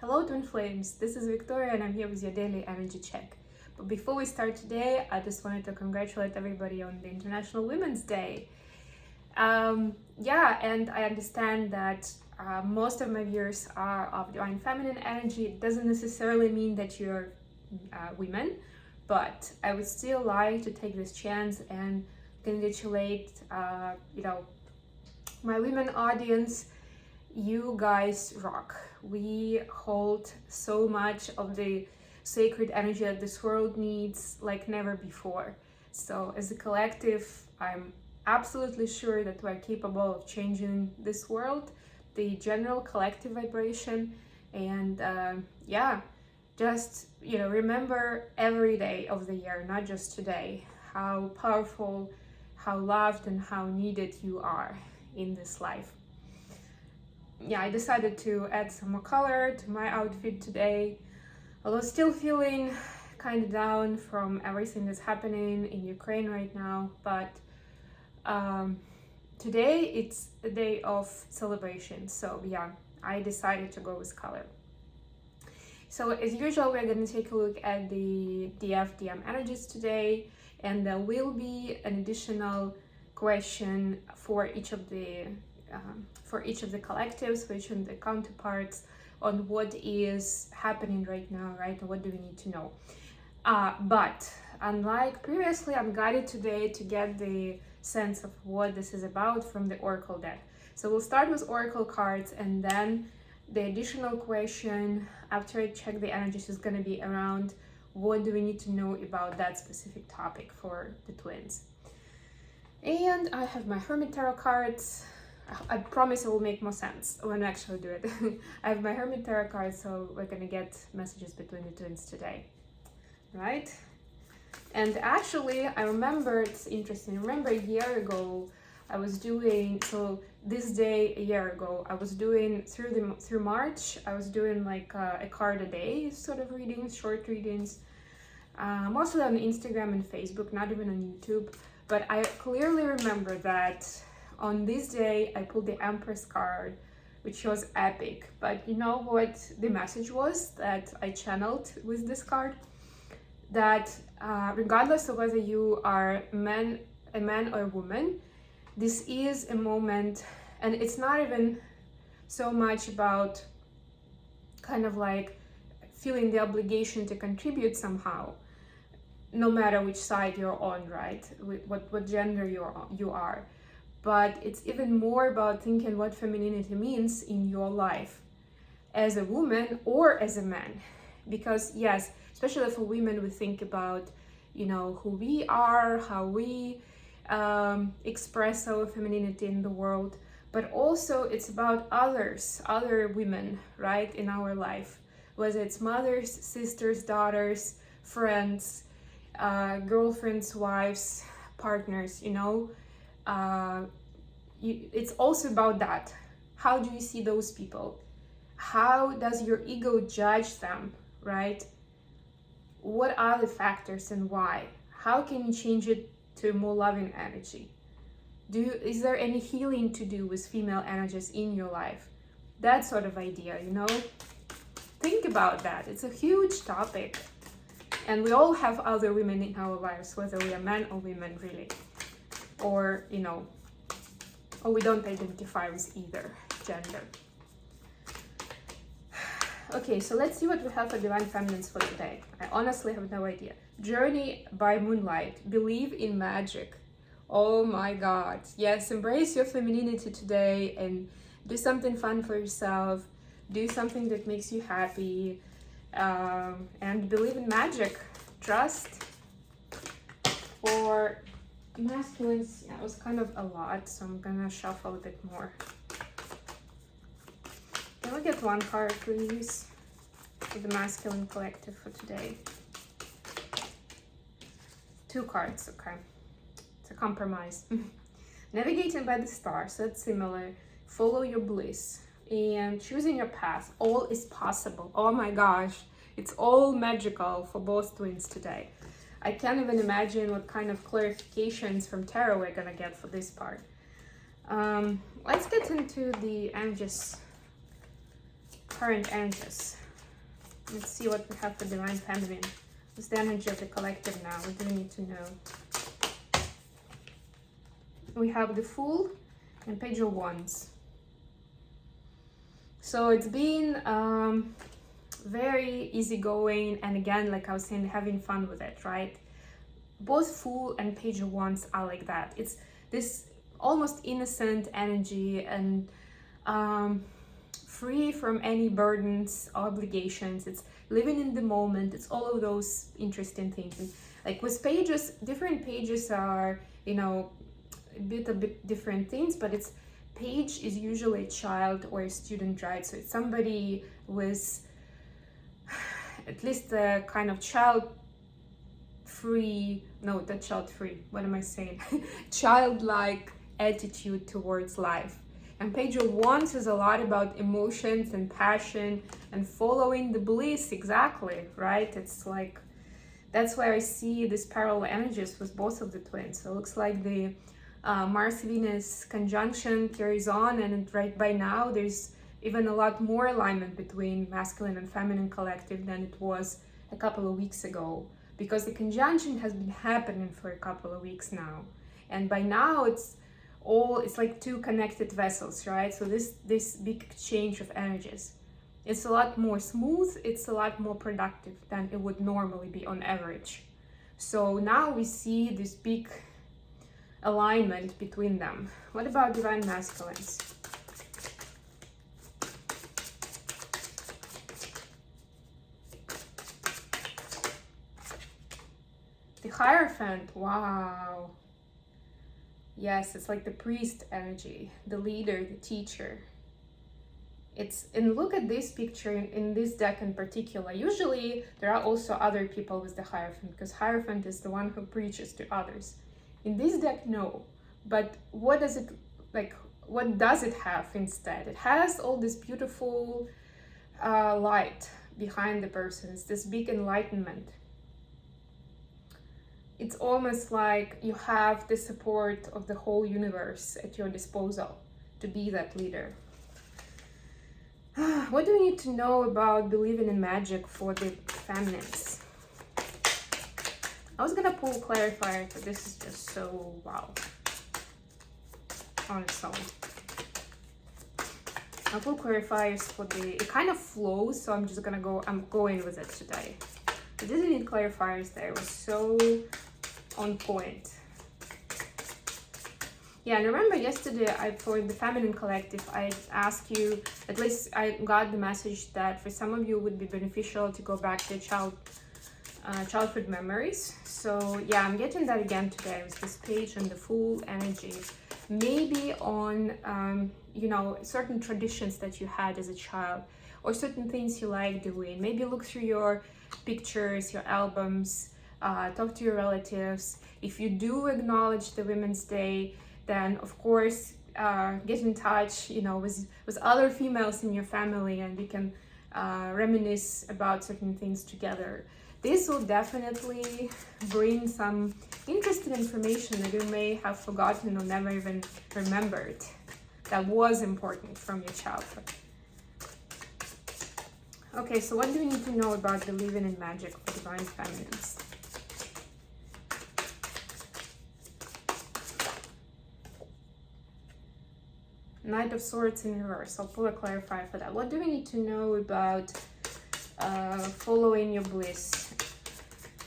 Hello Twin Flames, this is Victoria and I'm here with your daily energy check. But before we start today, I just wanted to congratulate everybody on the International Women's Day. And I understand that most of my viewers are of Divine Feminine energy. It doesn't necessarily mean that you're women, but I would still like to take this chance and congratulate, my women audience. You guys rock. We hold so much of the sacred energy that this world needs like never before. So as a collective, I'm absolutely sure that we're capable of changing this world, the general collective vibration. And remember every day of the year, not just today, how powerful, how loved and how needed you are in this life. I decided to add some more color to my outfit today, although still feeling kind of down from everything that's happening in Ukraine right now. But today it's a day of celebration, so I decided to go with color. So as usual, we're going to take a look at the DFDM energies today, and there will be an additional question for each of the collectives, for each of the counterparts, on what is happening right now, right? And what do we need to know? But unlike previously, I'm guided today to get the sense of what this is about from the Oracle deck. So we'll start with Oracle cards, and then the additional question after I check the energies is going to be around what do we need to know about that specific topic for the twins. And I have my Hermit Tarot cards. I promise it will make more sense when I actually do it. I have my Hermit Tarot cards, so we're gonna get messages between the twins today, right? And actually, I remember, it's interesting, I remember a year ago, I was doing, so this day a year ago, I was doing, through March, I was doing like a card a day sort of readings, short readings, mostly on Instagram and Facebook, not even on YouTube. But I clearly remember that on this day, I pulled the Empress card, which was epic. But you know what the message was that I channeled with this card? That regardless of whether you are a man or a woman, this is a moment, and it's not even so much about kind of like feeling the obligation to contribute somehow, no matter which side you're on, right? What gender you are. But it's even more about thinking what femininity means in your life as a woman or as a man. Because yes, especially for women, we think about, who we are, how we express our femininity in the world, but also it's about other women, right, in our life, whether it's mothers, sisters, daughters, friends, girlfriends, wives, partners, it's also about that. How do you see those people? How does your ego judge them, right? What are the factors and why? How can you change it to a more loving energy? Is there any healing to do with female energies in your life? That sort of idea, Think about that. It's a huge topic. And we all have other women in our lives, whether we are men or women, really. Or, or we don't identify with either gender. Okay, so let's see what we have for Divine Feminines for today. I honestly have no idea. Journey by moonlight. Believe in magic. Oh my God. Yes, embrace your femininity today and do something fun for yourself. Do something that makes you happy. And believe in magic. Trust. For masculines, it was kind of a lot, so I'm gonna shuffle a bit more. Can we get one card, please, for the masculine collective for today? 2 cards, okay. It's a compromise. Navigating by the stars, that's similar. Follow your bliss and choosing your path. All is possible. Oh my gosh, it's all magical for both twins today. I can't even imagine what kind of clarifications from tarot we're gonna get for this part. Let's get into the energies, current energies Let's see what we have for Divine Feminine. What's the energy of the collective now? What do we need to know? We have the Fool and Page of Wands. So it's been very easygoing, and again, like I was saying, having fun with it, right? Both Fool and Page of Wands are like that. It's this almost innocent energy and free from any burdens, obligations. It's living in the moment. It's all of those interesting things. And like with pages, different pages are, you know, a bit different things, but it's page is usually a child or a student, right? So it's somebody with at least a kind of child-free, no, not child-free, what am I saying? Childlike attitude towards life. And Page of Wands is a lot about emotions and passion and following the bliss, exactly, right? It's like, that's where I see these parallel energies with both of the twins. So it looks like the Mars-Venus conjunction carries on, and right by now there's even a lot more alignment between masculine and feminine collective than it was a couple of weeks ago, because the conjunction has been happening for a couple of weeks now, and by now it's like two connected vessels, right? So this big exchange of energies, it's a lot more smooth, it's a lot more productive than it would normally be on average. So now we see this big alignment between them. What about Divine Masculines? The Hierophant, wow. Yes, it's like the priest energy, the leader, the teacher. And look at this picture in this deck in particular. Usually there are also other people with the Hierophant, because Hierophant is the one who preaches to others. In this deck, no. But what does it have instead? It has all this beautiful light behind the person. It's this big enlightenment. It's almost like you have the support of the whole universe at your disposal to be that leader. What do we need to know about believing in magic for the feminines? I was gonna pull clarifier, but this is just so wow on its own. I'll pull clarifiers for it kind of flows, so I'm going with it today. I didn't need clarifiers there, it was so on point. Yeah, and remember yesterday for the feminine collective, I asked you, at least I got the message that for some of you it would be beneficial to go back to childhood memories. So yeah, I'm getting that again today with this page and the Fool energy. Maybe on you know, certain traditions that you had as a child, or certain things you like doing. Maybe look through your pictures, your albums, talk to your relatives. If you do acknowledge the Women's Day, then of course get in touch, you know, with other females in your family, and we can reminisce about certain things together. This will definitely bring some interesting information that you may have forgotten or never even remembered that was important from your childhood. Okay, so what do we need to know about believing in magic for Divine Feminines? Knight of Swords in reverse. I'll pull a clarifier for that. What do we need to know about following your bliss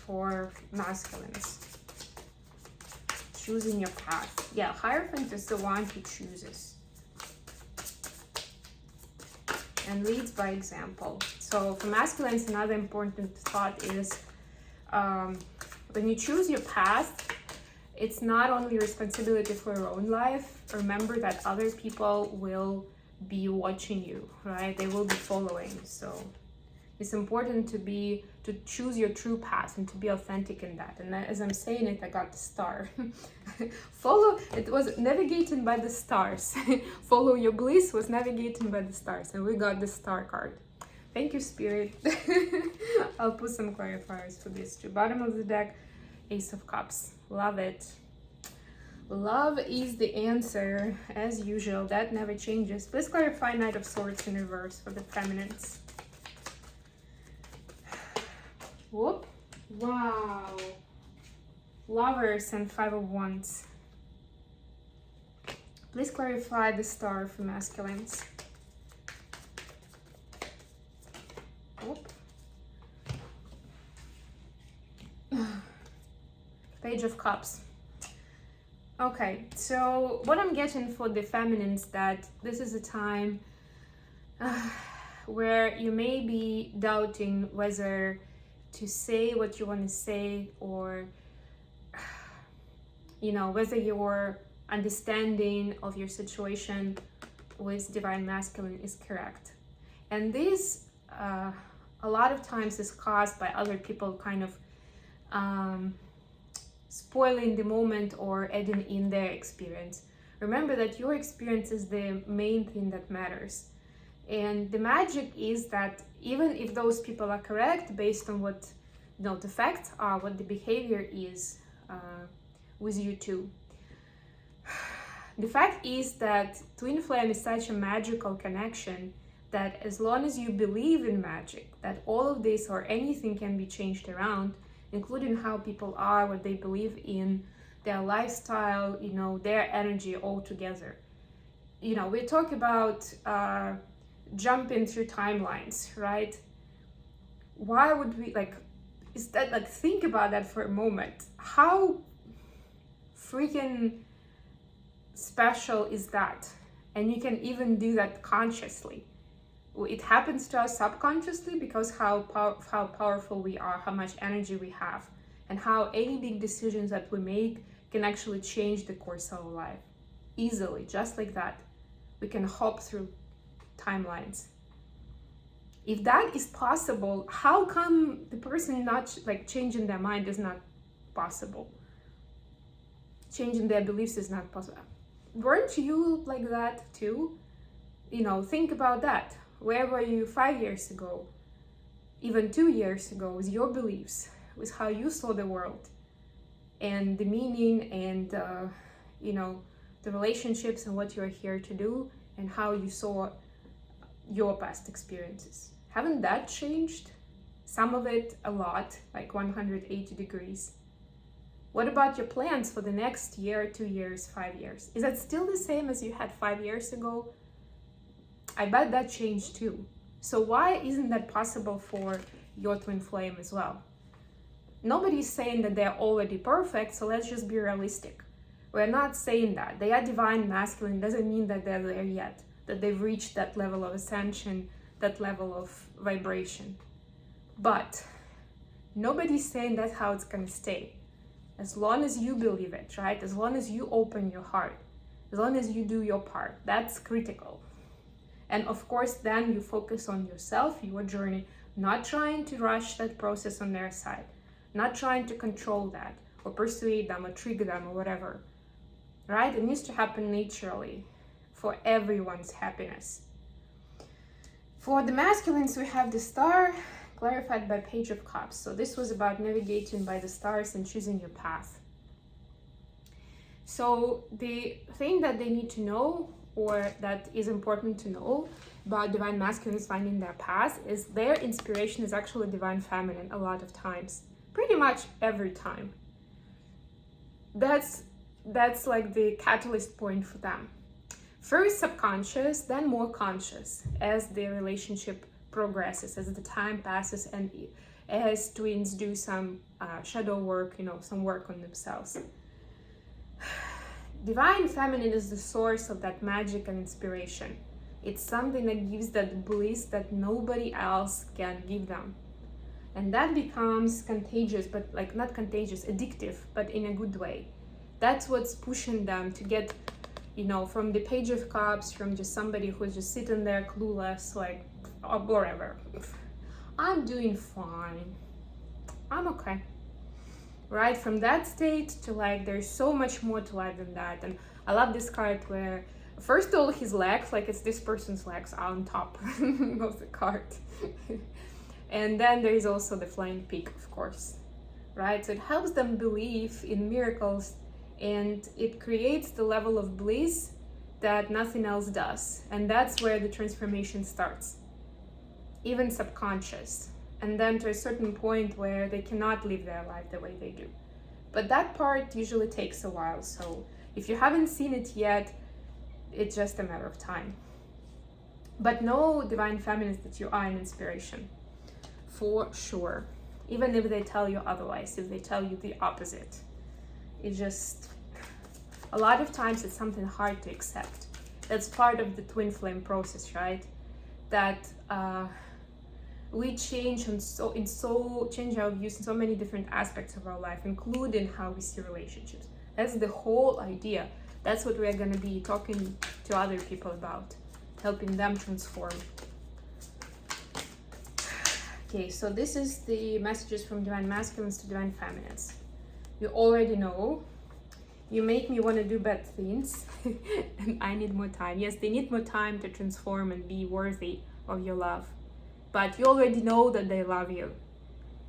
for masculines? Choosing your path. Yeah, Hierophant is the one who chooses and leads by example. So for masculines, another important thought is when you choose your path, it's not only responsibility for your own life. Remember that other people will be watching you, right? They will be following. So it's important to choose your true path and to be authentic in that. And as I'm saying it, I got the star. It was navigating by the stars. Follow your bliss was navigating by the stars, and we got the star card. Thank you, Spirit. I'll put some clarifiers for this too. Bottom of the deck, Ace of Cups. Love it. Love is the answer, as usual. That never changes. Please clarify Knight of Swords in reverse for the feminines. Whoop. Wow. Lovers and Five of Wands. Please clarify the star for masculines. Whoop. Page of Cups. Okay, so what I'm getting for the feminines, that this is a time where you may be doubting whether to say what you want to say, or whether your understanding of your situation with divine masculine is correct. And this a lot of times is caused by other people kind of spoiling the moment or adding in their experience. Remember that your experience is the main thing that matters. And the magic is that even if those people are correct based on what the facts are, what the behavior is with you too, the fact is that twin flame is such a magical connection that as long as you believe in magic, that all of this or anything can be changed around, including how people are, what they believe in, their lifestyle, their energy altogether. We talk about jumping through timelines, right? Why would we think about that for a moment. How freaking special is that? And you can even do that consciously. It happens to us subconsciously because how powerful we are, how much energy we have, and how any big decisions that we make can actually change the course of our life easily, just like that. We can hop through timelines. If that is possible, how come the person not changing their mind is not possible? Changing their beliefs is not possible. Weren't you like that too? Think about that. Where were you 5 years ago, even 2 years ago, with your beliefs, with how you saw the world and the meaning and, the relationships and what you're here to do and how you saw your past experiences? Haven't that changed? Some of it a lot, like 180 degrees. What about your plans for the next year, 2 years, 5 years? Is that still the same as you had 5 years ago? I bet that changed too. So why isn't that possible for your twin flame as well? Nobody's saying that they're already perfect, so let's just be realistic. We're not saying that. They are divine masculine doesn't mean that they're there yet, that they've reached that level of ascension, that level of vibration. But nobody's saying that's how it's gonna stay. As long as you believe it, right? As long as you open your heart, as long as you do your part, that's critical. And of course, then you focus on yourself, your journey, not trying to rush that process on their side, not trying to control that or persuade them or trigger them or whatever, right? It needs to happen naturally for everyone's happiness. For the masculines, we have the star clarified by Page of Cups. So this was about navigating by the stars and choosing your path. So the thing that they need to know, or that is important to know about divine masculines finding their path, is their inspiration is actually divine feminine a lot of times, pretty much every time. That's like the catalyst point for them. First subconscious, then more conscious as the relationship progresses, as the time passes, and as twins do some shadow work, some work on themselves. Divine feminine is the source of that magic and inspiration. It's something that gives that bliss that nobody else can give them. And that becomes contagious, but not contagious, addictive, but in a good way. That's what's pushing them to get, from the Page of Cups, from just somebody who's just sitting there clueless, or whatever. I'm doing fine. I'm okay. Right, from that state to there's so much more to life than that. And I love this card where first all his legs, it's this person's legs are on top of the card. And then there is also the flying peak, of course, right? So it helps them believe in miracles, and it creates the level of bliss that nothing else does. And that's where the transformation starts, even subconscious. and then to a certain point where they cannot live their life the way they do. But that part usually takes a while, so if you haven't seen it yet, it's just a matter of time. But know, divine feminines, that you are an inspiration, for sure. Even if they tell you otherwise, if they tell you the opposite. It's just, a lot of times it's something hard to accept. That's part of the twin flame process, right? That we change change our views in so many different aspects of our life, including how we see relationships. That's the whole idea. That's what we're going to be talking to other people about, helping them transform. Okay, so this is the messages from divine masculines to divine feminines. You already know. You make me want to do bad things and I need more time. Yes, they need more time to transform and be worthy of your love. But you already know that they love you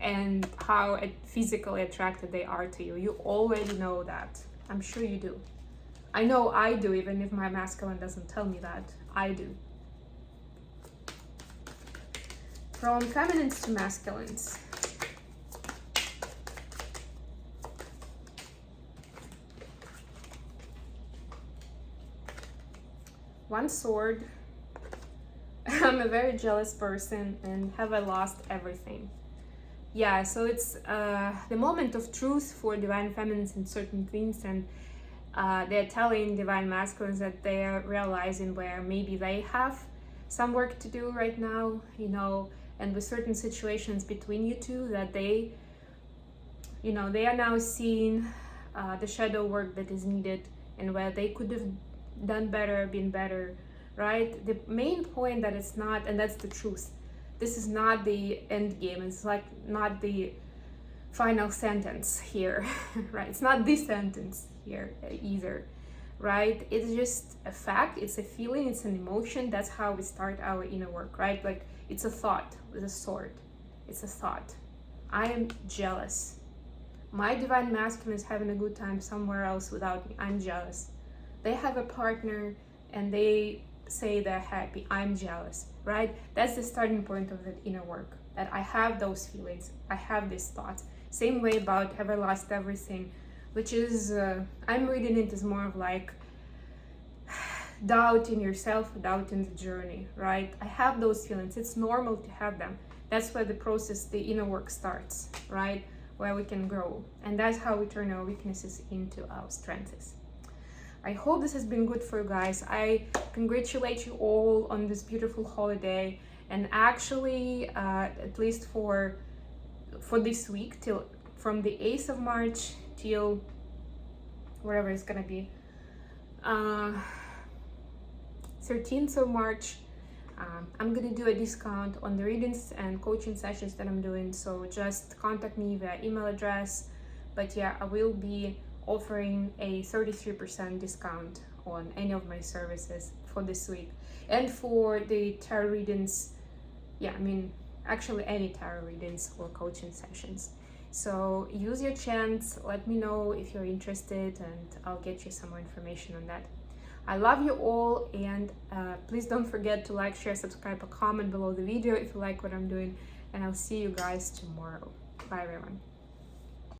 and how physically attracted they are to you. You already know that. I'm sure you do. I know I do, even if my masculine doesn't tell me that. I do. From feminines to masculines. One sword. I'm a very jealous person and have I lost everything. Yeah, so it's the moment of truth for divine feminines in certain things, and they're telling divine masculines that they are realizing where maybe they have some work to do right now, you know, and with certain situations between you two, that they, you know, they are now seeing the shadow work that is needed and where they could have done better, been better, right? The main point that it's not, and that's the truth, this is not the end game. It's like not the final sentence here, right? It's not the sentence here either, right? It's just a fact, it's a feeling, it's an emotion. That's how we start our inner work, right? Like it's a thought with a sword. It's a thought. I am jealous. My divine masculine is having a good time somewhere else without me. I'm jealous. They have a partner and they say they're happy. I'm jealous, right? That's the starting point of the inner work, that I have those feelings, I have these thoughts. Same way about have I lost everything, which is I'm reading it as more of like doubt in yourself, doubt in the journey, right? I have those feelings. It's normal to have them. That's where the process, the inner work starts, right? Where we can grow, and that's how we turn our weaknesses into our strengths. I hope this has been good for you guys. I congratulate you all on this beautiful holiday, and actually at least for this week, till from the 8th of March till whatever it's gonna be, 13th of March, I'm gonna do a discount on the readings and coaching sessions that I'm doing, so just contact me via email address. But yeah, I will be offering a 33% discount on any of my services for this week. And for the tarot readings, yeah, I mean, actually any tarot readings or coaching sessions. So use your chance, let me know if you're interested, and I'll get you some more information on that. I love you all, and please don't forget to like, share, subscribe, or comment below the video if you like what I'm doing, and I'll see you guys tomorrow. Bye everyone.